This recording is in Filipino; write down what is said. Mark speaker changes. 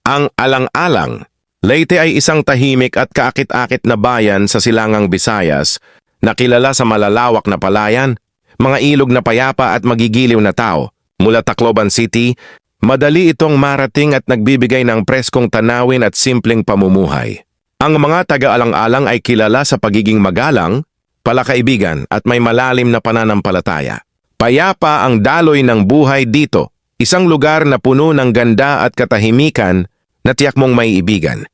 Speaker 1: Ang Alang-Alang. Leyte ay isang tahimik at kaakit-akit na bayan sa silangang Visayas na kilala sa malalawak na palayan, mga ilog na payapa at magigiliw na tao. Mula Tacloban City, madali itong marating at nagbibigay ng preskong tanawin at simpleng pamumuhay. Ang mga taga-Alang-Alang ay kilala sa pagiging magalang, palakaibigan at may malalim na pananampalataya. Payapa ang daloy ng buhay dito, isang lugar na puno ng ganda at katahimikan na tiyak mong maiibigan.